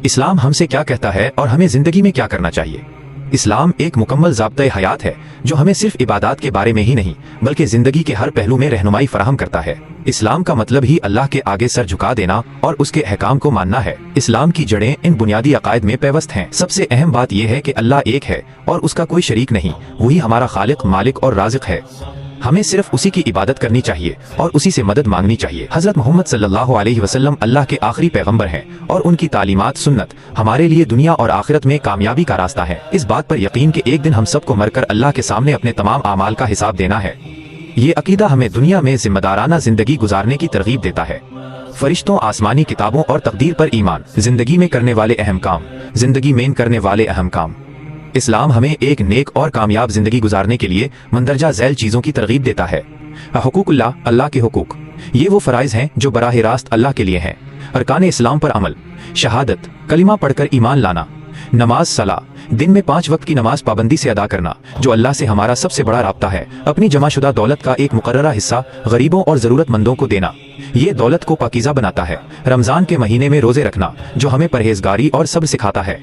اسلام ہم سے کیا کہتا ہے اور ہمیں زندگی میں کیا کرنا چاہیے؟ اسلام ایک مکمل ضابطۂ حیات ہے جو ہمیں صرف عبادات کے بارے میں ہی نہیں بلکہ زندگی کے ہر پہلو میں رہنمائی فراہم کرتا ہے۔ اسلام کا مطلب ہی اللہ کے آگے سر جھکا دینا اور اس کے احکام کو ماننا ہے۔ اسلام کی جڑیں ان بنیادی عقائد میں پیوست ہیں۔ سب سے اہم بات یہ ہے کہ اللہ ایک ہے اور اس کا کوئی شریک نہیں، وہی ہمارا خالق، مالک اور رازق ہے۔ ہمیں صرف اسی کی عبادت کرنی چاہیے اور اسی سے مدد مانگنی چاہیے۔ حضرت محمد صلی اللہ علیہ وسلم اللہ کے آخری پیغمبر ہیں اور ان کی تعلیمات سنت ہمارے لیے دنیا اور آخرت میں کامیابی کا راستہ ہے۔ اس بات پر یقین کہ ایک دن ہم سب کو مر کر اللہ کے سامنے اپنے تمام اعمال کا حساب دینا ہے، یہ عقیدہ ہمیں دنیا میں ذمہ دارانہ زندگی گزارنے کی ترغیب دیتا ہے۔ فرشتوں، آسمانی کتابوں اور تقدیر پر ایمان، زندگی میں کرنے والے اہم کام، زندگی میں کرنے والے اہم کام۔ اسلام ہمیں ایک نیک اور کامیاب زندگی گزارنے کے لیے مندرجہ ذیل چیزوں کی ترغیب دیتا ہے۔ حقوق اللہ، اللہ کے حقوق، یہ وہ فرائض ہیں جو براہ راست اللہ کے لیے ہیں۔ ارکان اسلام پر عمل، شہادت، کلمہ پڑھ کر ایمان لانا، نماز، صلاۃ، دن میں 5 وقت کی نماز پابندی سے ادا کرنا جو اللہ سے ہمارا سب سے بڑا رابطہ ہے، اپنی جمع شدہ دولت کا ایک مقررہ حصہ غریبوں اور ضرورت مندوں کو دینا، یہ دولت کو پاکیزہ بناتا ہے۔ رمضان کے مہینے میں روزے رکھنا جو ہمیں پرہیزگاری اور صبر سکھاتا ہے۔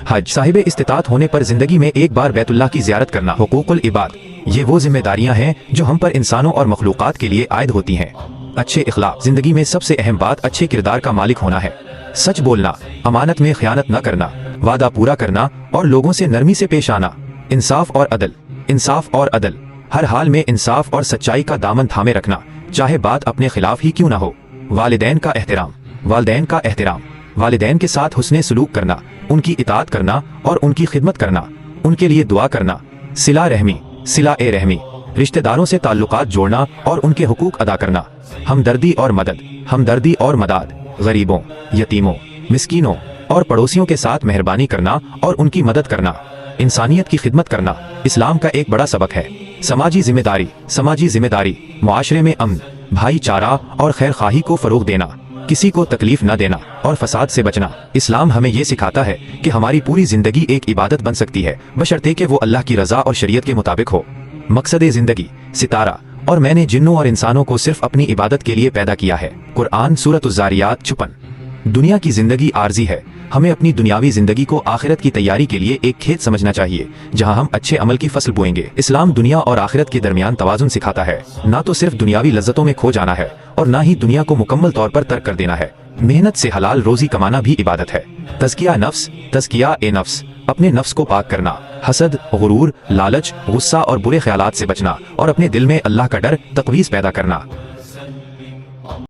حج، صاحب استطاعت ہونے پر زندگی میں ایک بار بیت اللہ کی زیارت کرنا۔ حقوق العباد، یہ وہ ذمہ داریاں ہیں جو ہم پر انسانوں اور مخلوقات کے لیے عائد ہوتی ہیں۔ اچھے اخلاق، زندگی میں سب سے اہم بات اچھے کردار کا مالک ہونا ہے۔ سچ بولنا، امانت میں خیانت نہ کرنا، وعدہ پورا کرنا اور لوگوں سے نرمی سے پیش آنا۔ انصاف اور عدل، انصاف اور عدل، ہر حال میں انصاف اور سچائی کا دامن تھامے رکھنا چاہے بات اپنے خلاف ہی کیوں نہ ہو۔ والدین کا احترام، والدین کا احترام، والدین کے ساتھ حسن سلوک کرنا، ان کی اطاعت کرنا اور ان کی خدمت کرنا، ان کے لیے دعا کرنا۔ صلہ رحمی، صلہ رحمی، رشتہ داروں سے تعلقات جوڑنا اور ان کے حقوق ادا کرنا۔ ہمدردی اور مدد، ہمدردی اور مدد، غریبوں، یتیموں، مسکینوں اور پڑوسیوں کے ساتھ مہربانی کرنا اور ان کی مدد کرنا، انسانیت کی خدمت کرنا اسلام کا ایک بڑا سبق ہے۔ سماجی ذمہ داری، سماجی ذمہ داری، معاشرے میں امن، بھائی چارہ اور خیر خواہی کو فروغ دینا، کسی کو تکلیف نہ دینا اور فساد سے بچنا۔ اسلام ہمیں یہ سکھاتا ہے کہ ہماری پوری زندگی ایک عبادت بن سکتی ہے بشرطے کہ وہ اللہ کی رضا اور شریعت کے مطابق ہو۔ مقصد زندگی، ستارہ، اور میں نے جنوں اور انسانوں کو صرف اپنی عبادت کے لیے پیدا کیا ہے۔ قرآن، سورۃ الذاریات 56۔ دنیا کی زندگی عارضی ہے، ہمیں اپنی دنیاوی زندگی کو آخرت کی تیاری کے لیے ایک کھیت سمجھنا چاہیے جہاں ہم اچھے عمل کی فصل بوئیں گے۔ اسلام دنیا اور آخرت کے درمیان توازن سکھاتا ہے، نہ تو صرف دنیاوی لذتوں میں کھو جانا ہے اور نہ ہی دنیا کو مکمل طور پر ترک کر دینا ہے۔ محنت سے حلال روزی کمانا بھی عبادت ہے۔ تزکیہ نفس، تزکیہ نفس، اپنے نفس کو پاک کرنا، حسد، غرور، لالچ، غصہ اور برے خیالات سے بچنا اور اپنے دل میں اللہ کا ڈر، تقویض پیدا کرنا۔